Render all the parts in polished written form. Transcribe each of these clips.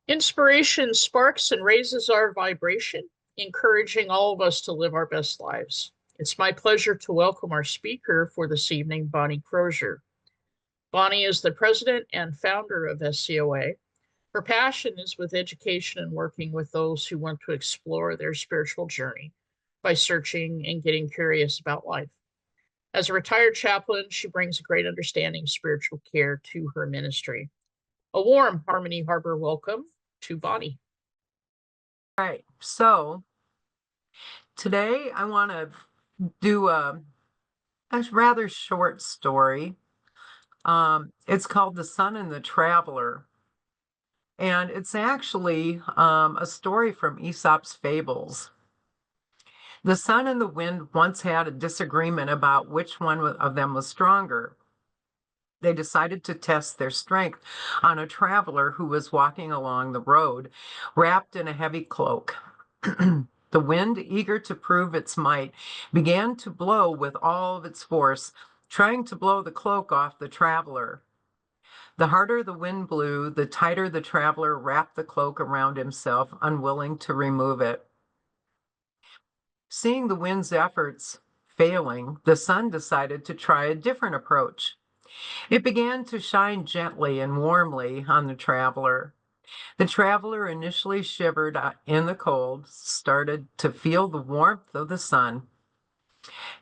Inspiration sparks and raises our vibration, encouraging all of us to live our best lives. It's my pleasure to welcome our speaker for this evening, Bonnie Crosier. Bonnie is the president and founder of SCoA. Her passion is with education and working with those who want to explore their spiritual journey by searching and getting curious about life. As a retired chaplain, she brings a great understanding of spiritual care to her ministry. A warm Harmony Harbor welcome to Bonnie. All right, so today I want to do a rather short story. It's called The Sun and the Traveler, and it's actually a story from Aesop's Fables. The sun and the wind once had a disagreement about which one of them was stronger. They decided to test their strength on a traveler who was walking along the road, wrapped in a heavy cloak. The wind, eager to prove its might, began to blow with all of its force, trying to blow the cloak off the traveler. The harder the wind blew, the tighter the traveler wrapped the cloak around himself, unwilling to remove it. Seeing the wind's efforts failing, the sun decided to try a different approach. It began to shine gently and warmly on the traveler. The traveler initially shivered in the cold, started to feel the warmth of the sun.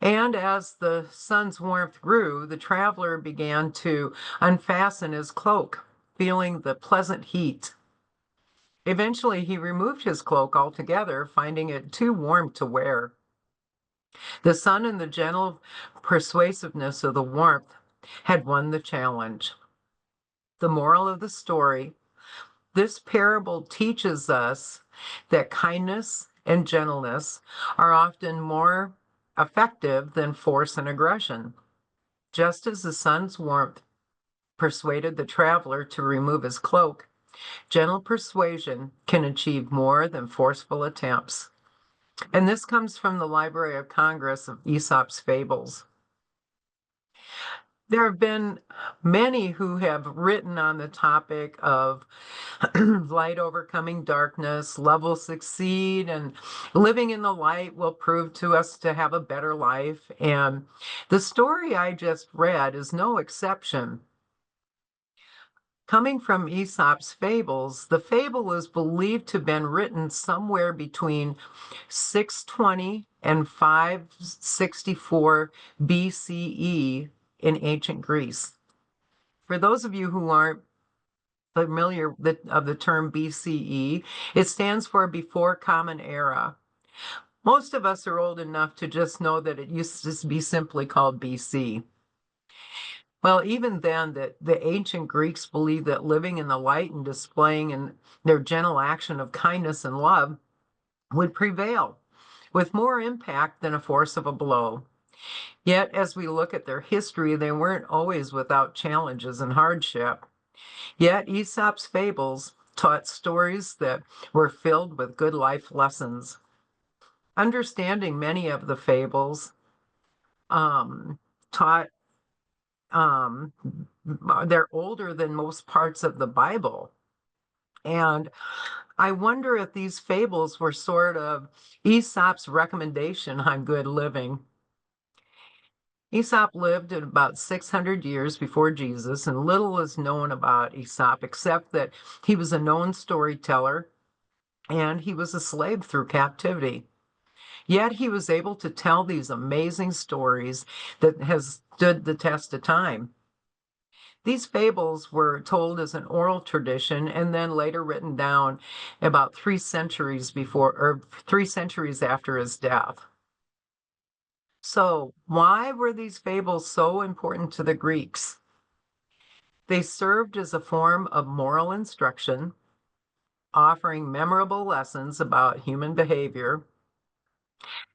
And as the sun's warmth grew, the traveler began to unfasten his cloak, feeling the pleasant heat. Eventually, he removed his cloak altogether, finding it too warm to wear. The sun and the gentle persuasiveness of the warmth had won the challenge. The moral of the story: this parable teaches us that kindness and gentleness are often more effective than force and aggression. Just as the sun's warmth persuaded the traveler to remove his cloak, gentle persuasion can achieve more than forceful attempts. And this comes from the Library of Congress of Aesop's Fables. There have been many who have written on the topic of light overcoming darkness, love will succeed, and living in the light will prove to us to have a better life. And the story I just read is no exception. Coming from Aesop's Fables, the fable is believed to have been written somewhere between 620 and 564 BCE in ancient Greece. For those of you who aren't familiar of the term BCE, it stands for Before Common Era. Most of us are old enough to just know that it used to be simply called BC. Well, even then, the ancient Greeks believed that living in the light and displaying in their gentle action of kindness and love would prevail with more impact than a force of a blow. Yet, as we look at their history, they weren't always without challenges and hardship. Yet, Aesop's Fables taught stories that were filled with good life lessons. Understanding many of the fables taught they're older than most parts of the Bible. And I wonder if these fables were sort of Aesop's recommendation on good living. Aesop lived at about 600 years before Jesus, and little is known about Aesop except that he was a known storyteller and he was a slave through captivity. Yet he was able to tell these amazing stories that has stood the test of time. These fables were told as an oral tradition and then later written down about 3 centuries before, or 3 centuries after his death. So, why were these fables so important to the Greeks? They served as a form of moral instruction, offering memorable lessons about human behavior.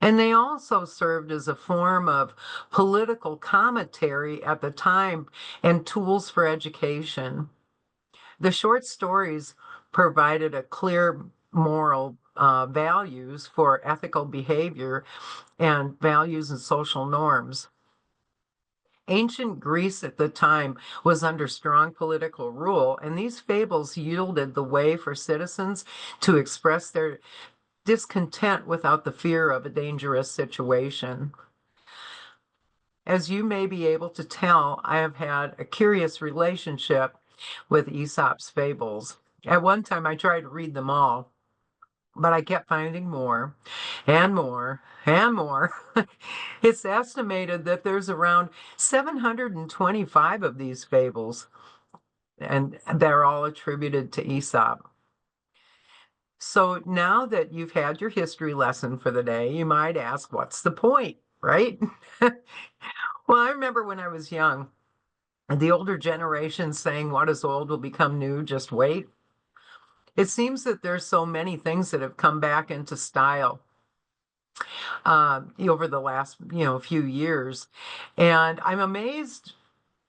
And they also served as a form of political commentary at the time and tools for education. The short stories provided a clear moral values for ethical behavior and values and social norms. Ancient Greece at the time was under strong political rule, and these fables yielded the way for citizens to express their discontent without the fear of a dangerous situation. As you may be able to tell, I have had a curious relationship with Aesop's fables. At one time, I tried to read them all, but I kept finding more and more and more. It's estimated that there's around 725 of these fables, and they're all attributed to Aesop. So now that you've had your history lesson for the day, you might ask, what's the point, right? Well, I remember when I was young, the older generation saying, what is old will become new, just wait. It seems that there's so many things that have come back into style over the last, few years. And I'm amazed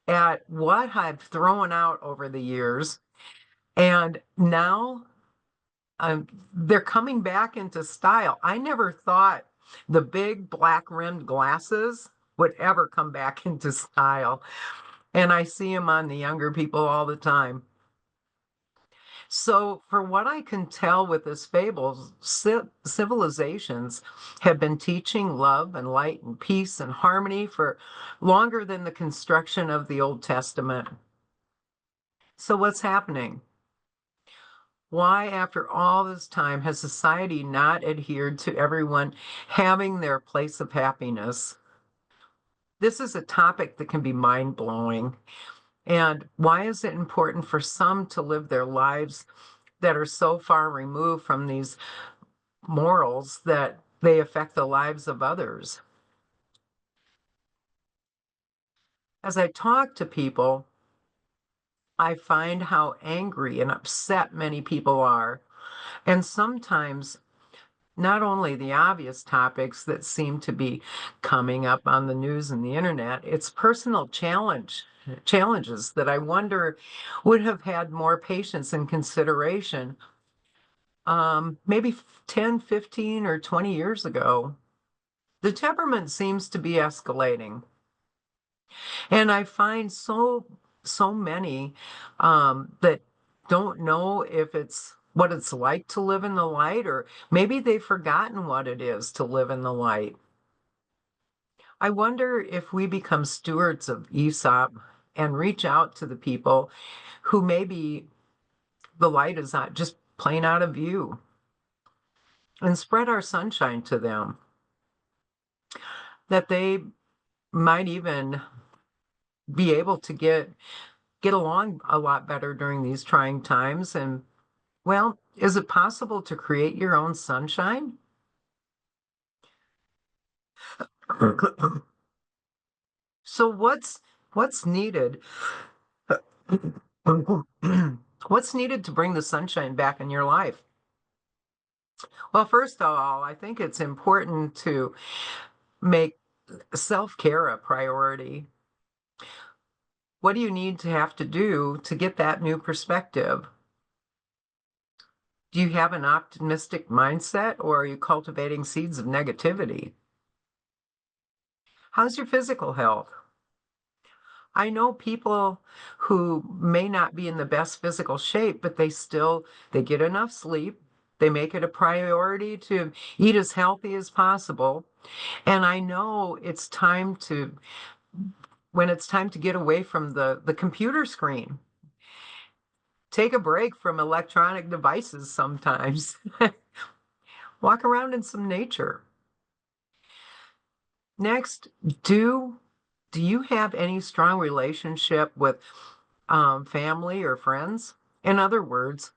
at what I've thrown out over the years. And now they're coming back into style. I never thought the big black rimmed glasses would ever come back into style. And I see them on the younger people all the time. So, for what I can tell with this fable, civilizations have been teaching love and light and peace and harmony for longer than the construction of the Old Testament. So, what's happening? Why, after all this time, has society not adhered to everyone having their place of happiness? This is a topic that can be mind blowing. And why is it important for some to live their lives that are so far removed from these morals that they affect the lives of others? As I talk to people, I find how angry and upset many people are. And sometimes not only the obvious topics that seem to be coming up on the news and the internet, it's personal challenges that I wonder would have had more patience and consideration maybe 10, 15, or 20 years ago. The temperament seems to be escalating. And I find so many that don't know if it's what it's like to live in the light, or maybe they've forgotten what it is to live in the light. I wonder if we become stewards of Aesop and reach out to the people who maybe the light is not just plain out of view, and spread our sunshine to them, that they might even be able to get along a lot better during these trying times. And well, is it possible to create your own sunshine? So what's needed? What's needed to bring the sunshine back in your life? Well, first of all, I think it's important to make self-care a priority. What do you need to have to do to get that new perspective? Do you have an optimistic mindset, or are you cultivating seeds of negativity? How's your physical health? I know people who may not be in the best physical shape, but they get enough sleep. They make it a priority to eat as healthy as possible. And I know when it's time to get away from the computer screen, take a break from electronic devices sometimes. Walk around in some nature. Next, do you have any strong relationship with family or friends? In other words,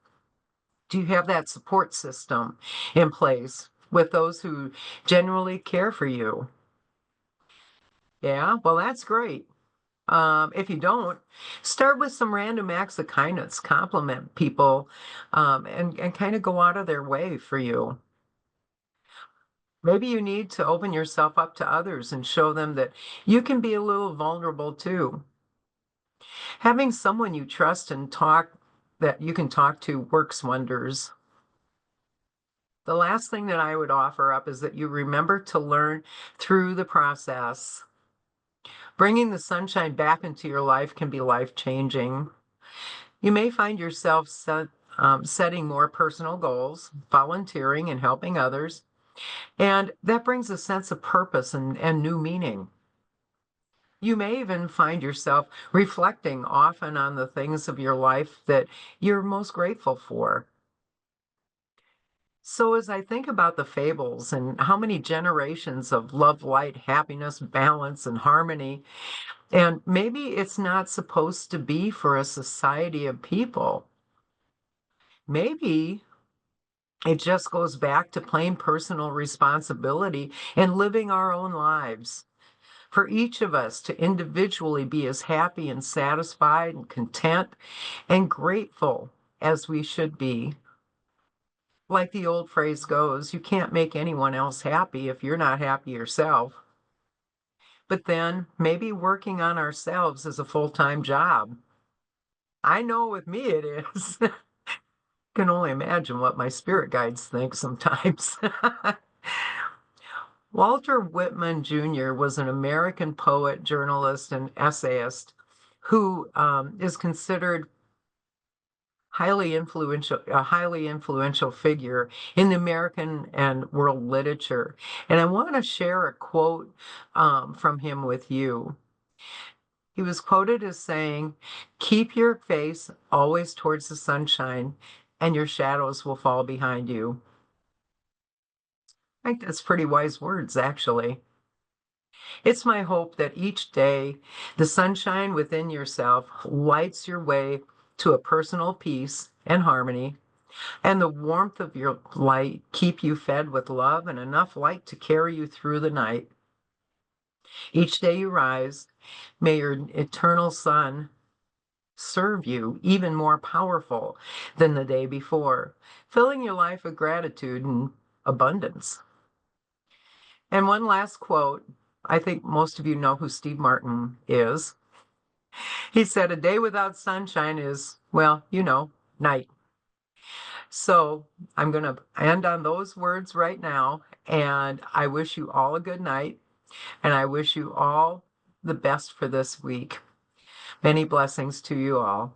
do you have that support system in place with those who genuinely care for you? Yeah, well, that's great. If you don't, start with some random acts of kindness, compliment people, and kind of go out of their way for you. Maybe you need to open yourself up to others and show them that you can be a little vulnerable too. Having someone you trust and that you can talk to works wonders. The last thing that I would offer up is that you remember to learn through the process. Bringing the sunshine back into your life can be life-changing. You may find yourself setting more personal goals, volunteering and helping others, and that brings a sense of purpose and new meaning. You may even find yourself reflecting often on the things of your life that you're most grateful for. So, as I think about the fables and how many generations of love, light, happiness, balance, and harmony, and maybe it's not supposed to be for a society of people. Maybe it just goes back to plain personal responsibility and living our own lives. For each of us to individually be as happy and satisfied and content and grateful as we should be. Like the old phrase goes, you can't make anyone else happy if you're not happy yourself. But then maybe working on ourselves is a full-time job. I know with me it is. Can only imagine what my spirit guides think sometimes. Walter Whitman Jr. was an American poet, journalist, and essayist who is considered a highly influential figure in the American and world literature. And I want to share a quote from him with you. He was quoted as saying, "Keep your face always towards the sunshine, and your shadows will fall behind you." I think that's pretty wise words, actually. It's my hope that each day the sunshine within yourself lights your way to a personal peace and harmony, and the warmth of your light keep you fed with love and enough light to carry you through the night. Each day you rise, may your eternal sun serve you even more powerful than the day before, filling your life with gratitude and abundance. And one last quote. I think most of you know who Steve Martin is. He said, "A day without sunshine is, well, night." So I'm going to end on those words right now. And I wish you all a good night. And I wish you all the best for this week. Many blessings to you all.